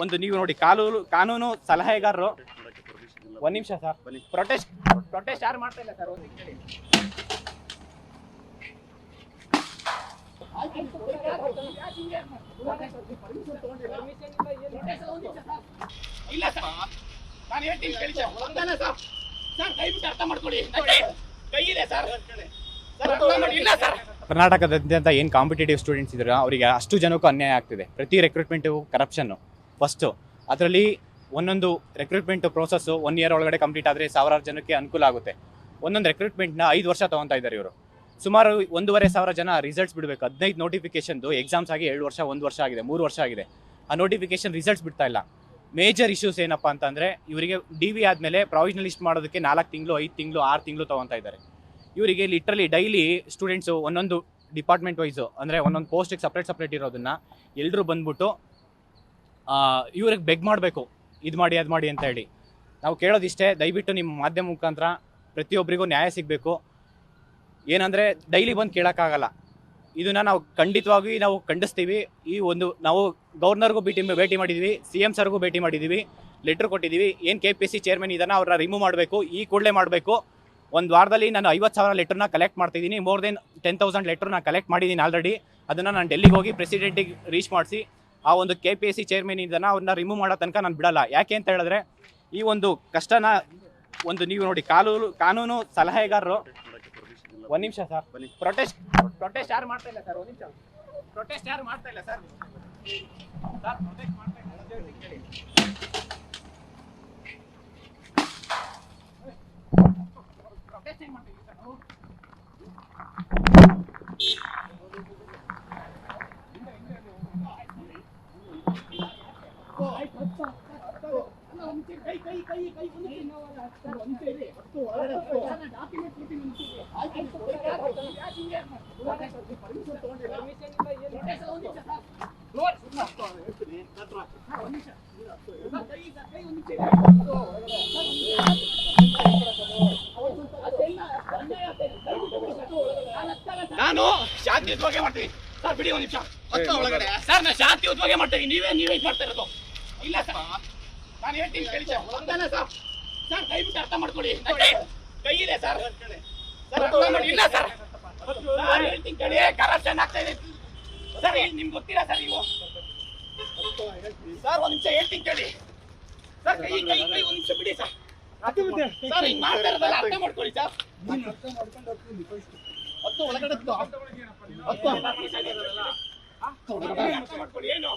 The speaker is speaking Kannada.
ಒಂದು ನೀವು ನೋಡಿ ಕಾನೂನು ಸಲಹೆಗಾರರು ಒಂದು ನಿಮಿಷ ಸರ್ ಪ್ರೊಟೆಸ್ಟ್ ಯಾರು ಮಾಡ್ತಾ ಇಲ್ಲ ಸರ್ ಒಂದು ನಿಮಿಷ ಇಲ್ಲ ಸರ್ ನಾನು ಹೇಳ್ತೀನಿ ಕೇಳಿ ಸರ್ ಸರ್ ದಯವಿಟ್ಟು ಅರ್ಥ ಮಾಡ್ಕೊಳ್ಳಿ ಕೈ ಇದೆ ಸರ್ ಇಲ್ಲ ಸರ್ ಕರ್ನಾಟಕದಾದ್ಯಂತ ಏನು ಕಾಂಪಿಟೇಟಿವ್ ಸ್ಟೂಡೆಂಟ್ಸ್ ಇದ್ದಾರೆ ಅವರಿಗೆ ಅಷ್ಟು ಜನಕ್ಕೂ ಅನ್ಯಾಯ ಆಗ್ತಿದೆ. ಪ್ರತಿ ರೆಕ್ರೂಟ್ಮೆಂಟು ಕರಪ್ಷನ್ನು ಫಸ್ಟು. ಅದರಲ್ಲಿ ಒಂದೊಂದು ರೆಕ್ರೂಟ್ಮೆಂಟ್ ಪ್ರೋಸೆಸ್ಸು 1 ಇಯರ್ ಒಳಗಡೆ ಕಂಪ್ಲೀಟ್ ಆದರೆ ಸಾವಿರಾರು ಜನಕ್ಕೆ ಅನುಕೂಲ ಆಗುತ್ತೆ. ಒಂದೊಂದು ರೆಕ್ರೂಟ್ಮೆಂಟ್ನ 5 ವರ್ಷ ತೊಗೊತಾ ಇದ್ದಾರೆ ಇವರು. ಸುಮಾರು 1,500 ಜನ ರಿಸಲ್ಟ್ಸ್ ಬಿಡಬೇಕು. 15 ನೋಟಿಫಿಕೇಶನ್ದು ಎಕ್ಸಾಮ್ಸ್ ಆಗಿ 7 ವರ್ಷ 1 ವರ್ಷ ಆಗಿದೆ, 3 ವರ್ಷ ಆಗಿದೆ. ಆ ನೋಟಿಫಿಕೇಶನ್ ರಿಸಲ್ಟ್ಸ್ ಬಿಡ್ತಾ ಇಲ್ಲ. ಮೇಜರ್ ಇಶ್ಯೂಸ್ ಏನಪ್ಪ ಅಂತಂದರೆ ಇವರಿಗೆ DV ಆದಮೇಲೆ ಪ್ರಾವಿಷನಲ್ ಲಿಸ್ಟ್ ಮಾಡೋದಕ್ಕೆ 4 ತಿಂಗಳು 5 ತಿಂಗಳು 6 ತಿಂಗಳು ತೊಗೊತಾ ಇದ್ದಾರೆ. ಇವರಿಗೆ ಲಿಟ್ರಲಿ ಡೈಲಿ ಸ್ಟೂಡೆಂಟ್ಸು ಒಂದೊಂದು ಡಿಪಾರ್ಟ್ಮೆಂಟ್ ವೈಸು ಅಂದರೆ ಒಂದೊಂದು ಪೋಸ್ಟಿಗೆ ಸಪ್ರೇಟ್ ಇರೋದನ್ನು ಎಲ್ಲರೂ ಬಂದ್ಬಿಟ್ಟು ಇವ್ರಿಗೆ ಬೆಗ್ ಮಾಡಬೇಕು, ಇದು ಮಾಡಿ ಅದು ಮಾಡಿ ಅಂತ ಹೇಳಿ. ನಾವು ಕೇಳೋದಿಷ್ಟೇ, ದಯವಿಟ್ಟು ನಿಮ್ಮ ಮಾಧ್ಯಮ ಮುಖಾಂತರ ಪ್ರತಿಯೊಬ್ಬರಿಗೂ ನ್ಯಾಯ ಸಿಗಬೇಕು. ಏನಂದರೆ ಡೈಲಿ ಬಂದು ಕೇಳೋಕ್ಕಾಗಲ್ಲ. ಇದನ್ನು ನಾವು ಖಂಡಿತವಾಗಿ ನಾವು ಖಂಡಿಸ್ತೀವಿ. ಈ ಒಂದು ನಾವು ಗವರ್ನರ್ಗೂ ಭೇಟಿ ಮಾಡಿದ್ದೀವಿ, CM ಸರ್ಗೂ ಭೇಟಿ ಮಾಡಿದ್ದೀವಿ, ಲೆಟ್ರ್ ಕೊಟ್ಟಿದ್ದೀವಿ. ಏನು KPSC ಚೇರ್ಮನ್ ಇದನ್ನು ಅವ್ರನ್ನ ರಿಮೂವ್ ಮಾಡಬೇಕು, ಈ ಕೂಡಲೇ ಮಾಡಬೇಕು. ಒಂದು ವಾರದಲ್ಲಿ ನಾನು 50,000 ಲೆಟ್ರನ್ನ ಕಲೆಕ್ಟ್ ಮಾಡ್ತಿದ್ದೀನಿ. ಮೋರ್ ದೆನ್ 10,000 ಲೆಟ್ರನ್ನ ಕಲೆಕ್ಟ್ ಮಾಡಿದ್ದೀನಿ ಆಲ್ರೆಡಿ. ಅದನ್ನು ನಾನು ಡೆಲ್ಲಿಗೆ ಹೋಗಿ ಪ್ರೆಸಿಡೆಂಟಿಗೆ ರೀಚ್ ಮಾಡಿಸಿ ಆ ಒಂದು KPSC ಚೇರ್ಮನ್ ಇದನ್ನು ಅವ್ರನ್ನ ರಿಮೂವ್ ಮಾಡೋ ತನಕ ನಾನು ಬಿಡಲ್ಲ. ಯಾಕೆ ಅಂತ ಹೇಳಿದ್ರೆ ಈ ಒಂದು ಕಷ್ಟನ ಒಂದು ನೀವು ನೋಡಿ ಕಾನೂನು ಸಲಹೆಗಾರರು ಒಂದು ನಿಮಿಷ ಸರ್ ಪ್ರೊಟೆಸ್ಟ್ ಯಾರು ಮಾಡ್ತಾ ಇಲ್ಲ ಸರ್ ಒಂದು ನಿಮಿಷ ಪ್ರೊಟೆಸ್ಟ್ ಯಾರು ಮಾಡ್ತಾ ಇಲ್ಲ ಸರ್ ಪ್ರೊಟೆಸ್ಟ್ ಮಾಡ್ತಾ ಇಲ್ಲ ಪ್ರೊಟೆಸ್ಟ್ ಏನು ಮಾಡ್ತೀವಿ ಸರ್ ನಾವು ನಾನು ಶಾಂತಿಯುತವಾಗಿ ಮಾಡ್ತೀನಿ ಸರ್. ಬಿಡಿ ಒಂದು ನಿಮಿಷ ಒಳಗಡೆ ಸರ್, ನಾನು ಶಾಂತಿಯುತವಾಗಿ ಮಾಡ್ತೀನಿ. ನೀವೇ ಮಾಡ್ತಾ ಇರೋದು. ಇಲ್ಲ ಸರ್, ನಾನು ಹೇಳ್ತೀನಿ ಕೇಳಿ ಸರ್. ಸರ್ ದಯವಿಟ್ಟು ಅರ್ಥ ಮಾಡ್ಕೊಳ್ಳಿ, ಕೈ ಇದೆ ಸರ್. ಇಲ್ಲ ಸರ್, ನಾನು ಹೇಳ್ತೀನಿ ಕೇಳಿ. ಕರಪ್ಷನ್ ಆಗ್ತಾ ಇದೆ ಸರ್. ನಿಮ್ಗೆ ಗೊತ್ತಿಲ್ಲ ಸರ್ ನೀವು ಸರ್. ಒಂದು ನಿಮಿಷ ಹೇಳ್ತೀನಿ ಕೇಳಿ ಸರ್. ಕೈ ಒಂದು ನಿಮಿಷ ಬಿಡಿ ಸರ್. ಸರ್ ಹಿಂಗ್ ಮಾಡ್ತಾ ಇರೋದಲ್ಲ, ಅರ್ಥ ಮಾಡ್ಕೊಳ್ಳಿ ಸರ್. ಒಳಗಡೆ ಅರ್ಥ ಮಾಡ್ಕೊಳ್ಳಿ ಏನು